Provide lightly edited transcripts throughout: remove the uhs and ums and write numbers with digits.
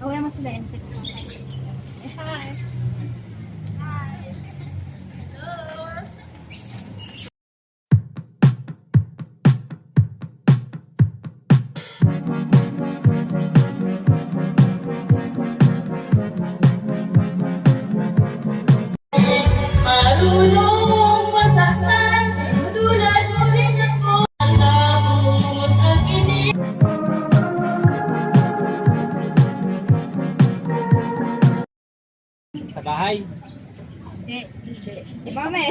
Away mo sila insect. Hi. Marunong masaktan, tulad mo rin ako. Tapos ang inig. Sa bahay. Hindi. Mame.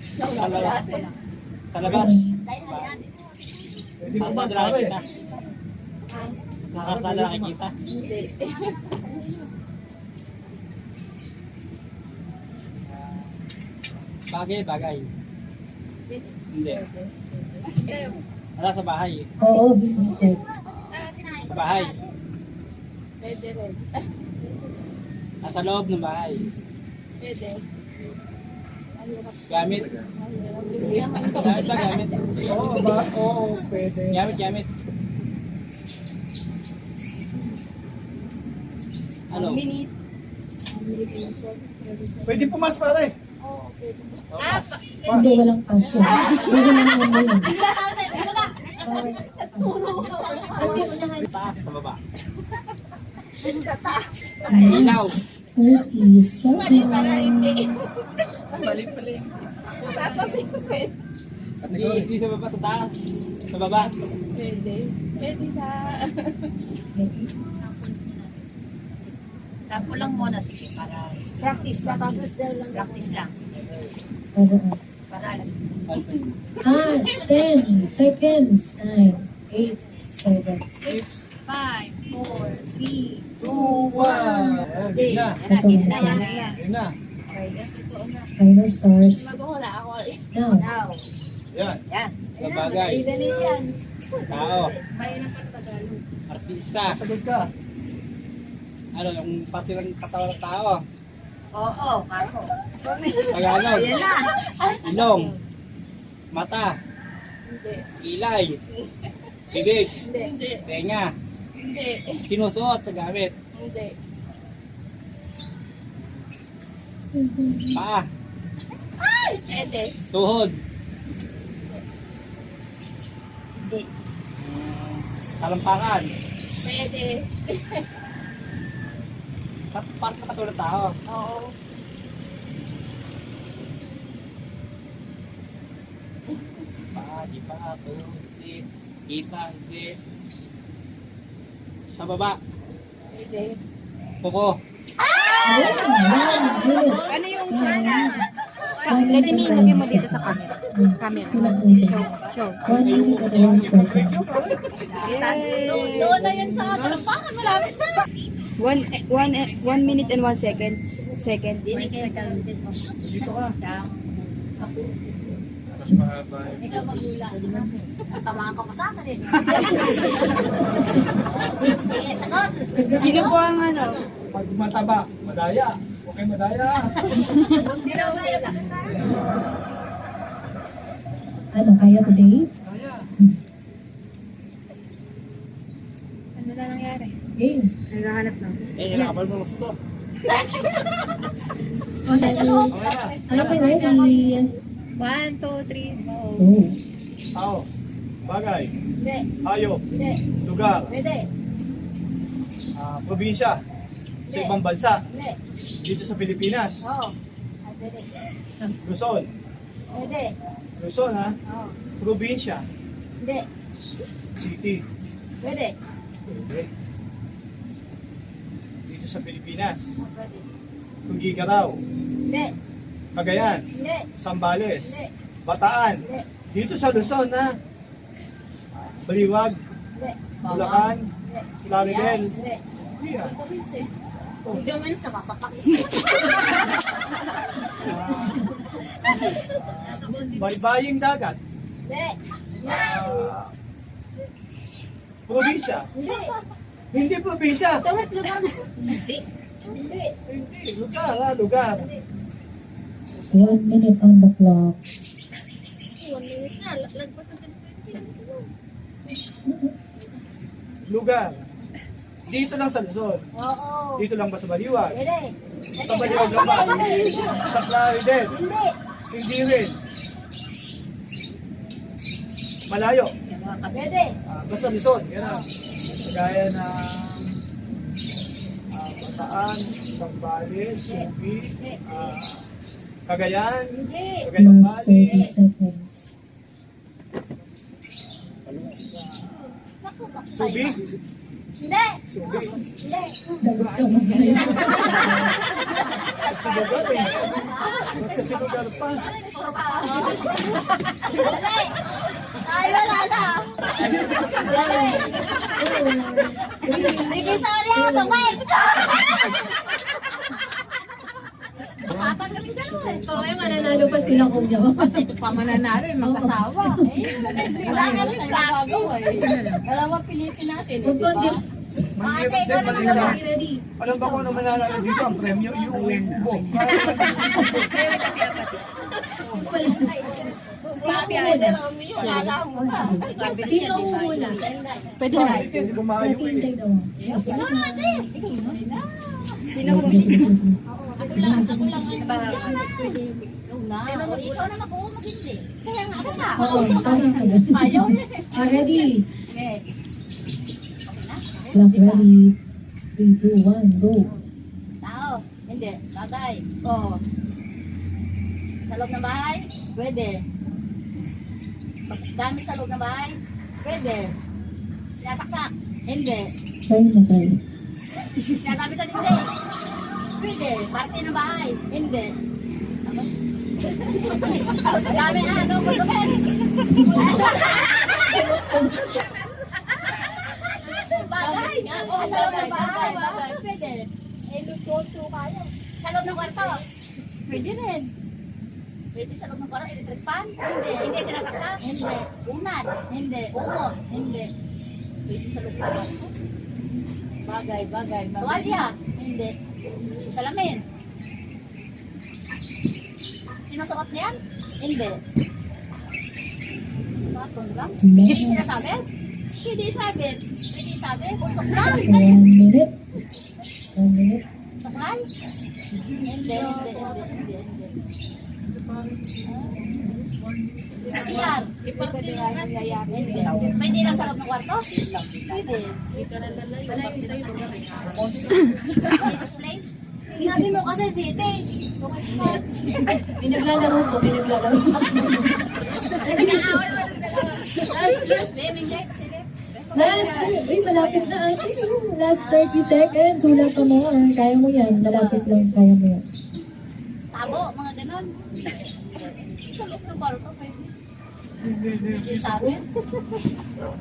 Sa labas. Sa kalsada nakikita. Sa kalsada nakikita. Hindi. Bagay. Hindi. Wala sa bahay. Oo, business. Sa bahay. Pwede rin. Nasa loob ng bahay. Pwede. Gamit. Gamit ba gamit? Oo, pwede. Gamit. Ano? Minute. Pwede pumas pare. Oo, pwede. Hindi, walang pass yan. Hindi naman mo yun. Bawal kasi unahan. Taas sa baba. Sa taas. Ilaw. Isa. Para hindi. Mali pala. Pwede. Hindi sa baba, sa taas. Sa baba. Pwede. Pwede sa... Sample lang muna, sige, para Practice daw lang. practice lang. Para Ah, 10 seconds. 9, 8, 7, 6. 5, 4, 3, 2, 1. Game na. yan na. Game na. Timer starts Mag-wala ako. now. Now, Yan. yan. Sa bagay. Dali yan. Tao. May Tagalog. Artista. Sagot ka. Ano, yung parte ng katawan ng tao. Oo, ako. Tagalog. Yan na. Ilong. Mata. Hindi. Ilay. Bibig. Hindi. Tenga. Hindi. Sinusuot sa gamit. Hindi. Paa. Pwede. Tuhod. Hindi. Talampakan. Pwede. Parte ng katawan ng tao. Oo. Paa, di paa, tuhod, hindi. Kita, hindi. Sa baba. Pwede. Kuko. Ano yung sana? Lagyan Lagyan mo dito sa camera. Camera. Show. 1 minute and 1 second. Doon na yan sa talampakan, marami na. 1 minute and 1 second. Hindi kayo gamitin mo. Dito ka. Ikaw magula. Tamaan ka pa sa akin eh. Sige, sagot. Sino po ang ano? Pag mataba, madaya. Okay, madaya. Sino ba yung pakita? Ano, kaya today? Kaya. Ano na nangyari? Game. Naghahanap na. Nakapal mo gusto. Okay na. Are we ready? 1, 2, 3, go. Oh. Tao. Bagay. Hindi. Hayop. Hindi. Lugar. Pwede. Probinsya. Sa ibang bansa. Hindi. Dito sa Pilipinas. Oo. Ay, pwede. Luzon. Pwede. Luzon ha. Oo. Probinsya. Hindi. City. Pwede. Pwede. Dito sa Pilipinas. Pwede. Tugigaraw. Hindi. Cagayan. Hindi. Sambales. Hindi. Bataan. Hindi. Dito sa Luzon ha. Baliwag. Hindi. Bulacan. Plaridel. Hindi. Yeah. Hindi mo yung kasasapak. Baybaying dagat. Hindi. Probinsya. Hindi. Hindi probinsya. Tawag lugar. Hindi. Hindi. Hindi. Lugar ha. Lugar. 1 minute on the clock. 1 minute na. Lagpas ang Lugar. Dito lang sa Luzon. Oo. Dito lang ba sa Baliwag? Pwede. Sa Baliwag lang ba? Sa Claro din. Hindi. Hindi rin. Malayo. Pwede. Basta Luzon. Yan na. Gaya na Bataan, Sambales, Subi, Cagayan, Hindi. Cagayan Last 30 Valley, seconds. Naku, bakit Subi, Hindi. Subi. Hindi. Dagot ka mas ngayon. Kasi lugar eh. Kasi lugar pa. Dali. Ay, wala na. Bigay sa ulit ako, tumay. Kapag kami gano'n. Oo, ay mananalo pa sila kuya. Pamananalo, magkasawa. Kailangan na practice. Alam mo, pilitin natin. Huwag ko, hindi. Mahirap din, Ready, mahirap. ready. Alam ba kung ano mananalo dito? Ang premyo, iuwin mo. Yung pala. Sino ang muna? Pwede na. Hindi ko maayo Sa eh. tingin daw. Sino mo bisa? Ako lang. Ikaw na mag-uwi mag-hindi. Kaya nga ako na. Oo, tama ka na. Ayaw Ready? Okay. Clock ready. 3, 2, 1, go. Tao. Hindi. Bagay. Oo. Sa loob ng bahay? Pwede. Gamit sa loob ng bahay? Pwede. Sinasaksak? Hindi. Try mo tayo. Sinasabit sa dindi? Pwede. Parte ng bahay? Hindi. Gamit ano? Kutukin? Bagay. Sa loob ng bahay? Pwede. Eh, luto kayo. Sa loob ng kwarto? Pwede rin. Pwede sa loob ng kwarto? Electric fan? Hindi. Hindi sinasaksak? Hindi. Unan? Hindi. Umot? Hindi. Pwede sa loob ng kwarto? Bagay. Tuwalya? Hindi. Salamin? Sinusuot niyan? Hindi. Batong lang? Hindi sinasabit? Hindi sabit. Hindi sabit? Suklay? 1 minute. 1 minute. Suklay? Hindi. CR? Hindi. Pwede lang sa loob ng kwarto? Pwede. Malayo sa'yo lugar eh. Display? Sinabi mo kasi city. Pinaglalaro po, pinaglalaro. Last, uy, malapit na ate. Last 30 seconds. Sulat ka mo. Kaya mo yan. Malapit lang. Kaya mo yan. Tabo, mga ganon. Sa loob ng kwarto pwede. Hindi sabi.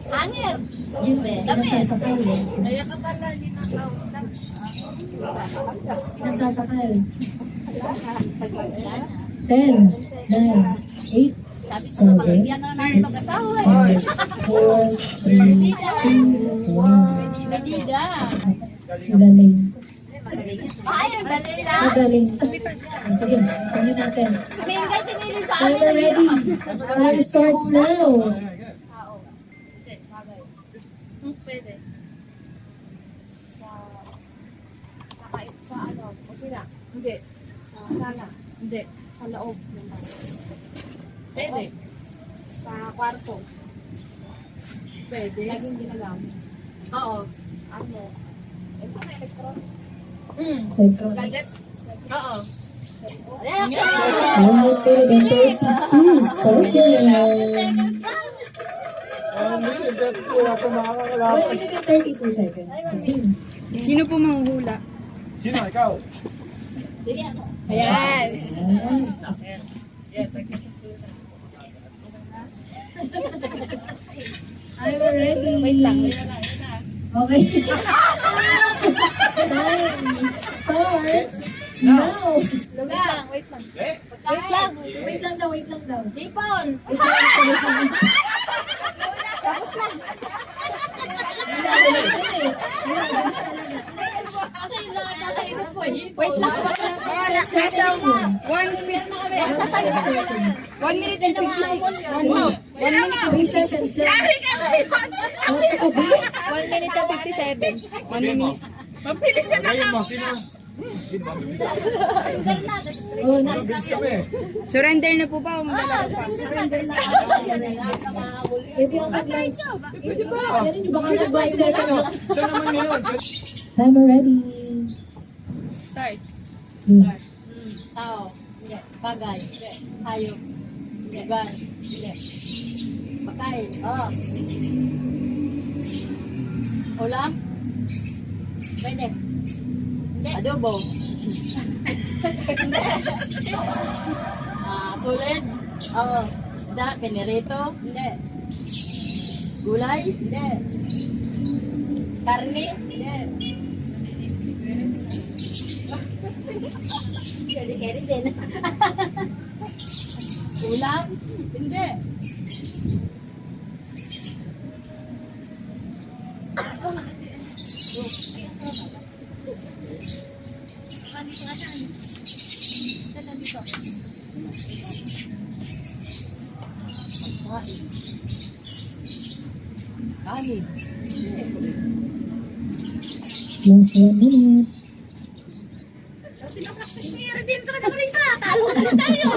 Hangir. Yun, nasasakal eh. Kaya ka pala hindi Nasasakal. 10, 9, 8, sabi ko na pagigyan na namin mag-asawa eh. 4, 3, 2, 1. Nadida. Sila lane. Ay, ang galing lang. Magaling. Sige, tuloy natin. Mingay pinili sa amin. Timer ready. Time starts now. Pwede. Sa ano? Kusina? Hindi. Sa sala? Hindi. Sa loob. Pwede. Sa kwarto? Pwede. Laging ginagamit. Oo. Ano? Electronic. Gadget. Oo. Alright, pwede din 32 seconds. Wala sa makakalaban. Wait, pwede din 32 seconds. Game. Sino po manghuhula? Sino? Ikaw? Dili ako. Ayan. I'm ready. Wait lang. Okay. Time starts now. Lugar. Wait lang. Eh? Wait lang daw, wait lang daw. Hipon. Wait lang. Tapos na. Wait lang. Nasa 1 minute. 1 minute and 56. 3 seconds lang. Nasa ko ba? 1 minute and 57. 1 minute. Ngayon mo, sino? Oh, nice. Surrender na po ba o maglalaro pa? Pwede ang mag-live. Pwede nyo baka mag-5 seconds lang. Siya naman yun. Timer ready. Start. Tao. Hindi. Bagay. Hindi. Hayop. Lugar. Hindi. Pagkain. Oo. Ulam. Pwede. Hindi. Adobo. Sulit. Oo. Isda. Pinirito. Hindi. Gulay. Hindi. Karne. Hindi. Keri din. Ulam? Hindi. Kanin. Last 1 minute. Meron din sa kanya isa. Talo na lang tayo.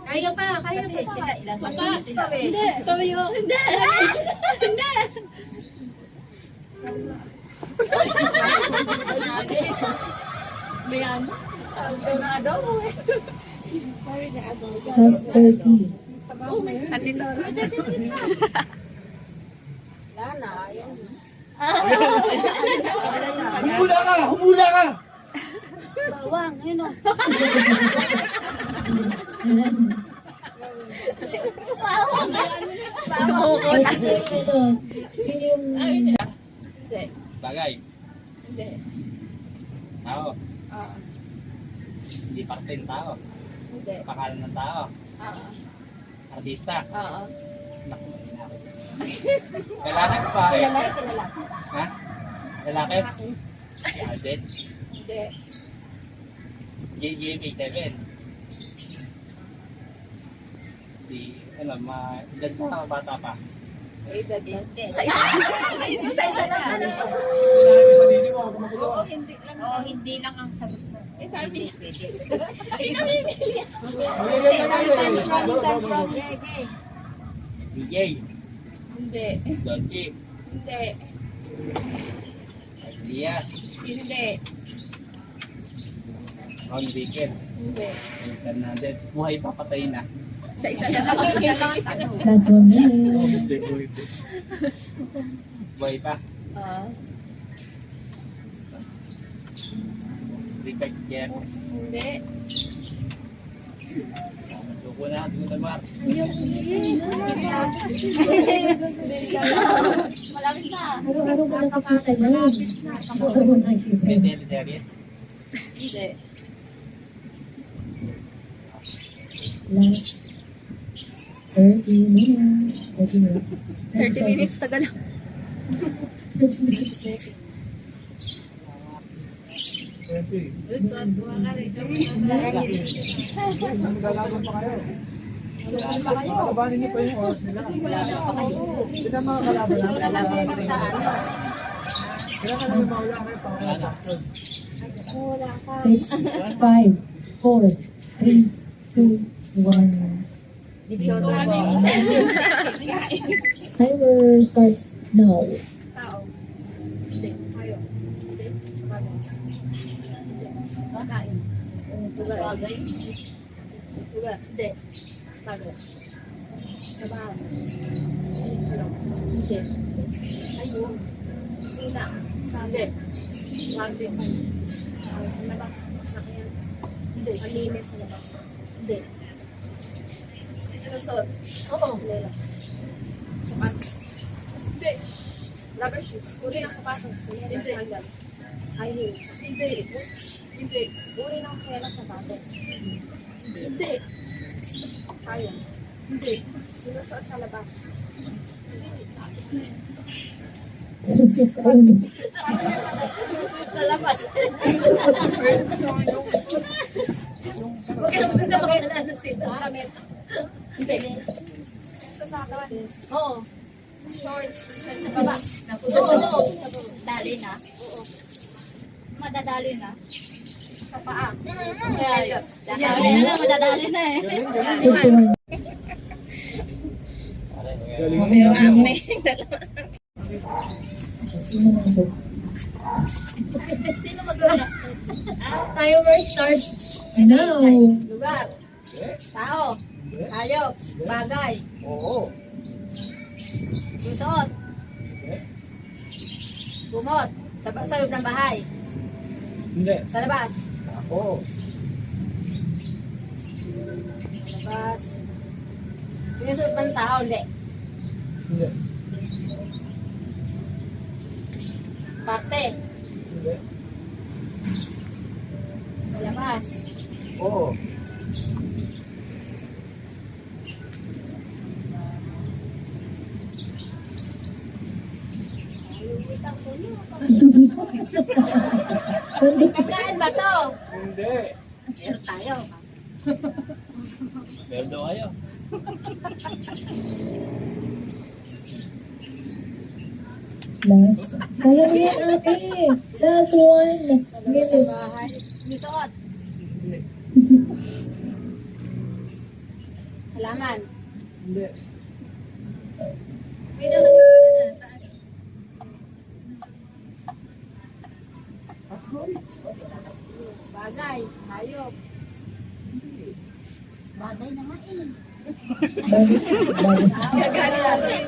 Kaya pa, kaya pa. Sila ilan sa Hindi. Toyo. Hindi. Hindi. Bayan. Last 30. Humula ka! Humula ka! Bawang. Yun o. Last ito. Sino yung... Bagay. Hindi. Tao. Oo. Hindi parte ng tao. Hindi. Pangalan ng tao. Oo. Artista. Oo. Naku, lalaki pa eh. Ha? Lalaki? Si Alden. Hindi. JJB7. Si, ano, edad na bata pa. Edad na. Sa isa. Sa isa lang. Ano? Kailangan yung sarili mo. Huwag magulo. Oo, hindi lang ang sagot mo. Pwede. Times from. DJ. Hindi. Donchi. Hindi. Elias. Hindi. Ron Weekend. Hindi. Fernandez. Buhay pa, patay na. Sa isa lang. Last 1 minute. Buhay pa. Richard Gutierrez. Hindi. Tuko na, Mark. Malapit na. Araw-araw ko nakikita yan. Araw-araw nakikita yan. Vegetarian. Hindi. Last 30 minutes. 30 minutes. 30 minutes, tagal lang. 30 minutes. 20. Maglalaban pa kayo. Kalabanin niyo pa yung oras nila. Sila mga kalaban lang. Sila ka lang yung maula kayo pa kayo sakton. 6, 5, 4, 3, 2, 1. Timer starts now. Tao. Hindi. Hayop. Hindi. Bagay. Hindi. Makain. Bagay. Lugar. Hindi. Bagay. Sabahan. Hindi. Ayun. Sila. Sabi. Wagdi. Sa labas. Sakyan. Hindi. Malinis sa labas. Hindi. Sinusot. Oo. Lelas. Sapatos. Hindi. Rubber shoes. Uri ng sapatos. Hindi. Sandals. High heels. Hindi. Hindi. Uri ng kaya sapatos. Hindi. Kaya. Hindi. Sinusuot sa labas. Sinusuot sa ulo. Sa labas. Huwag ka naman sila makialaan sila. Kamit. Hindi. Oo. Shorts. Sa baba. Oo. Dali na. Oo. Madadali na. Sa paa. Ayos. Dali na, madadali na eh. Tutuan. Galing. Mamaya. Sino nandun? Sino mag-rona? Timer starts now. Lugar. Tao. Hayop. Bagay. Oo. Susuot. Bumot. Sa loob ng bahay. Hindi. Sa labas. Oo. Sa labas. Sinusuot ng tao, hindi. Hindi. Parte. Hindi. Sa labas. Oo. Pagkain ba to? Hindi. Meron tayo. Meron daw kayo. Last. Kaya mo yan, ate. Last one. Minute. Bahay. Sinusuot. Hindi. Halaman. Hindi. Bagay. Hayop. Bagay na nga eh. Bagay. Bagay.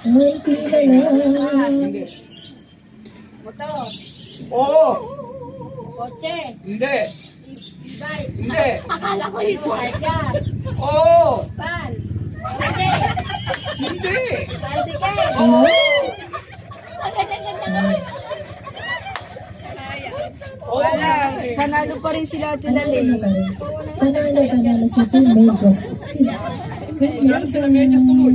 Munti na lang. Hindi. Motor. Oo. Kotse. Hindi. Bike. Hindi. Akala ko ito. Cycle. Oo. Van. Kotse. Hindi. Bicycle. Oh. Ang ganda-ganda nga. Wala. Panalo pa rin sila Panalo pa rin. Panalo si Team Vegas. Ano sila medyas tuloy?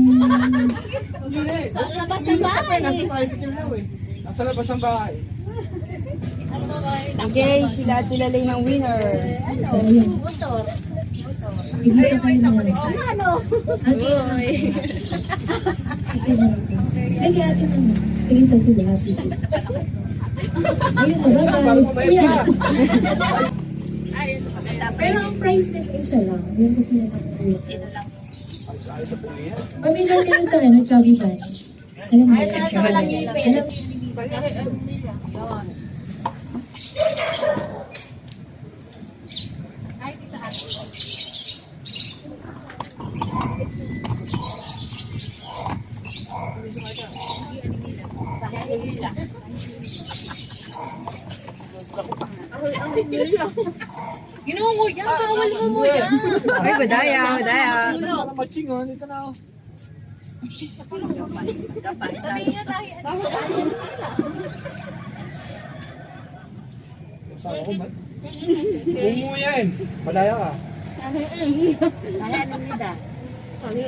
Sa labas ng bahay. Nasa tricycle na eh. Nasa labas ng bahay. Okay, sila tilalay ng winner. So, ayun. Motor. Igisa kayo na. Ano? Ate na lang. Ate na lang. Sige, ate na lang. Igisa sila. Ate sila. Ayun na ba? Ayun. Pero ang price nito isa lang. Yung kasi yung price. Ayos sa puno yan. Pamilya kayo sa ano, Chubby Fan. Alam mo, alam, Kahit isa ate. Ginungo yan, bawal mo yan. Ay, badaya, badaya. Matching oh. Dito na ako. Sabihin niyo tayo, Saan ako ba? Bungo yan. Malaya ka. Tayo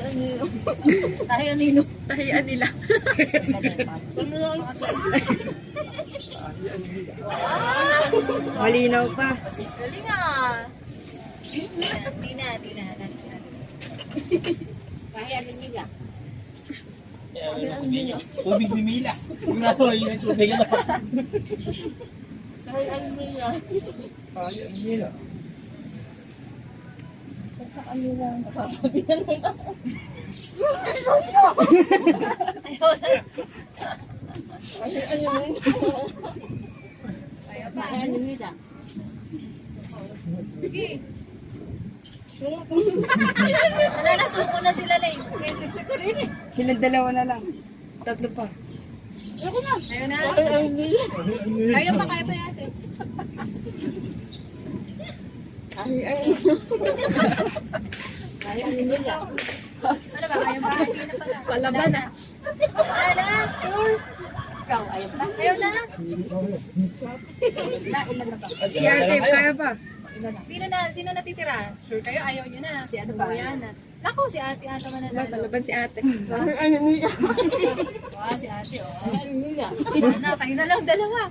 nino. Tahian nila. Malinaw pa. Galing nga. Di na. Kaya nila. Tubig ni Mila. Yung nasa yung tubig na. Kaya ano nila? Kaya nila. Wala na, suko na sila na eh. Silang dalawa na lang. Tatlo pa. Ayun na. Kaya pa yate. Kaya nila. Ano ba, kaya ba? Hindi na pala. Palaban na. Wala na, sure. Ikaw, ayaw na. Ayun na. Ilan na ba? Si Ate, kaya pa. Sino natitira? Sure kayo, ayaw nyo na. Si ano ba? Kuya na. Naku, si ate ata mananalo. Palaban si Ate. Wow, si ate, oh. Kaya nila. Na, kayo na lang, dalawa.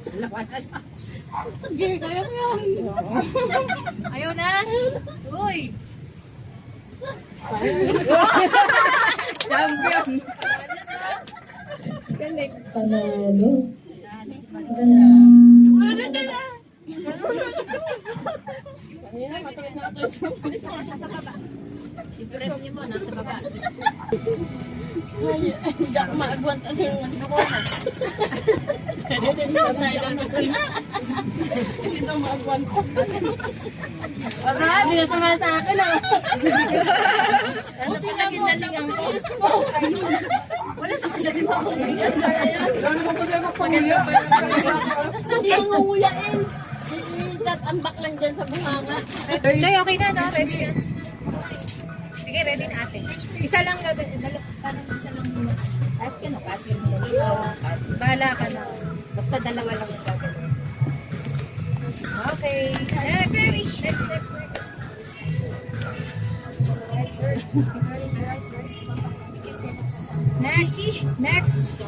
Ayaw na? Uy! Champion! Panalo. Nasa baba. Yung prep niyo mo, nasa baba. Hindi ako maagwanta sa ano ko na. Hindi na maagwanta. Marami na sama sa akin ah. Ano pinag-inaling ang ko? Wala sa kanya din ako. Ano mo kasi magpangiya? Hindi ko nguyain. Tatambak lang dyan sa bunganga. Joy, okay na, no? Ready na? Sige, ready na ate. Isa lang na, parang isa lang muna. Kahit ka na, kahit yung dalawa. Bahala ka na. Basta dalawa lang yung gagawin. Okay. Next. Next.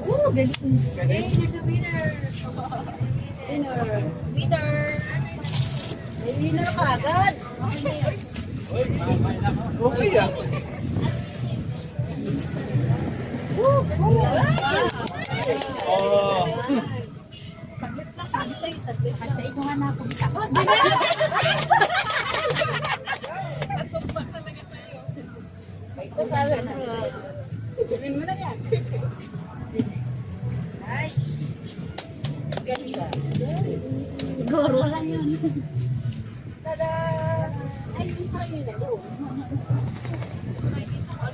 Oh, galing. Hey, there's a winner. Winner. May winner ka agad. Okay ah. Oh. Saglit lang, sabi sa'yo, saglit lang. Sa inyo nga na ako. Gawin mo na yan. Siguro lang yun. Tada! Ay, yung kami na yun.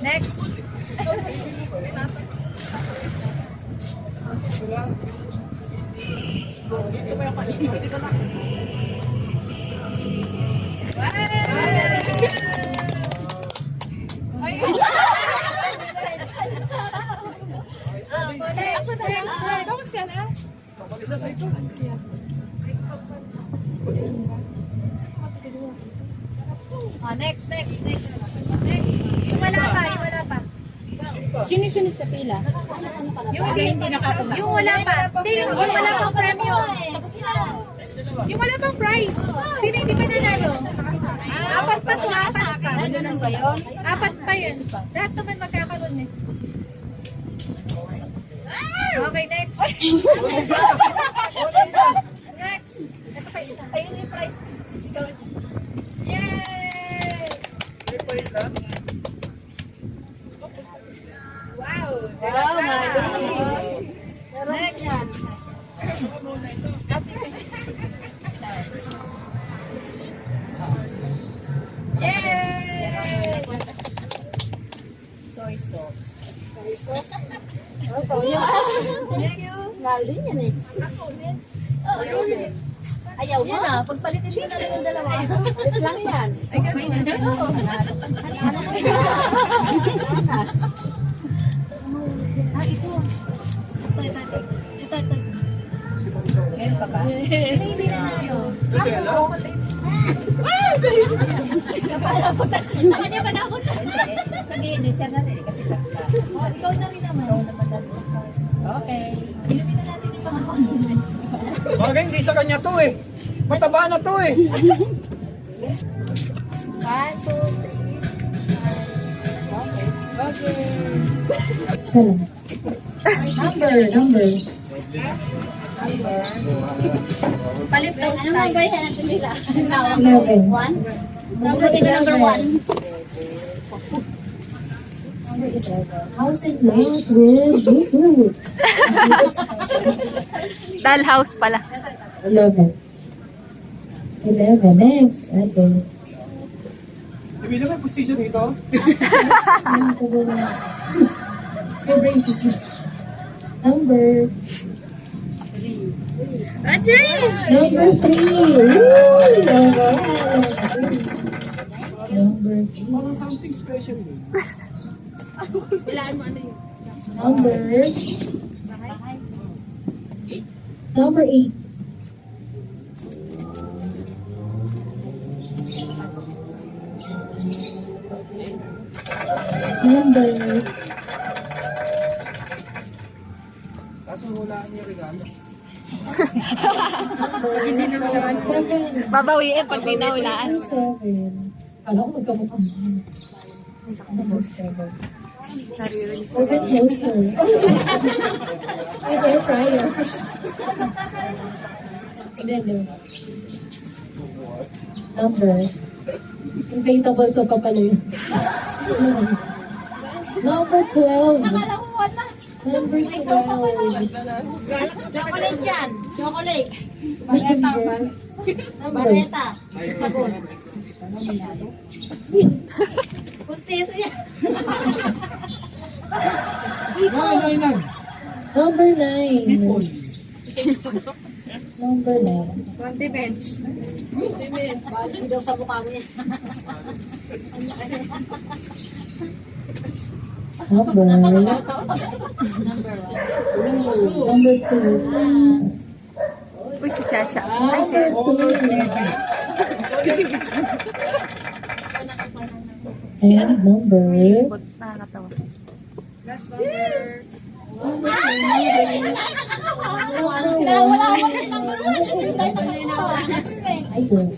Next. Next. Isa sa ito. Next. Yung wala pa. Sinisunod sa pila. Yung hindi nakatulog. Yung wala pa. Hindi, yung wala pang premyo. Yung wala pang prize. Sino hindi pa nanalo? Apat pa. Apat pa yun. Lahat naman magkakaroon eh. Okay, next. Next. Ito pa isa. Ayun yung prize. Sigaw. Yay! Wow, Mali. Next. Yay! Soy sauce. Galing yan eh. Ayaw mo? Yan ah, pagpalitin siya na lang yung dalawa. Wait lang yan. Ay, gano'n. Ito. Meron pa ba? Hindi na ano. Sa kanya pa nakot. Sabihin, siya na rin. Kasi ikaw na rin naman. Okay. Ilumin na natin yung pangakon. Bagay, hindi sa kanya to eh. Mataba na to eh. 1, 2, 3. Number. Palit daw Anong number yan natin nila? 11. Number number 1. Number 11. House and lot with wood. Dollhouse pala. 11. Next. Okay. Ibig naman pustiso dito. Ano po gawin? May braces na. Number 3. Number 3. Number 3. Parang something special eh. Ilaan mo ano yun? Number 8. Number Kaso hulaan niyo regalo. Seven. Babawiin pag di nahulaan. Number 7. Alam ko magkamukha. Number 7. Oven toaster. With air fryer. Hindi. Number. Inflatable soap pa pala yun. Number 12. Akala ko wala. Number 12. Chocolate yan. Chocolate. Number. Bareta. Sabon. Pustiso yan. Nine. Number 9. Ipon. Number 9. Condiments. Condiments. Bali daw sa mukha mo yan. Number. Number 2. Uy, si Chacha. Ay, si... And number. Nakakatawa. Wala ka number 1. Ayun.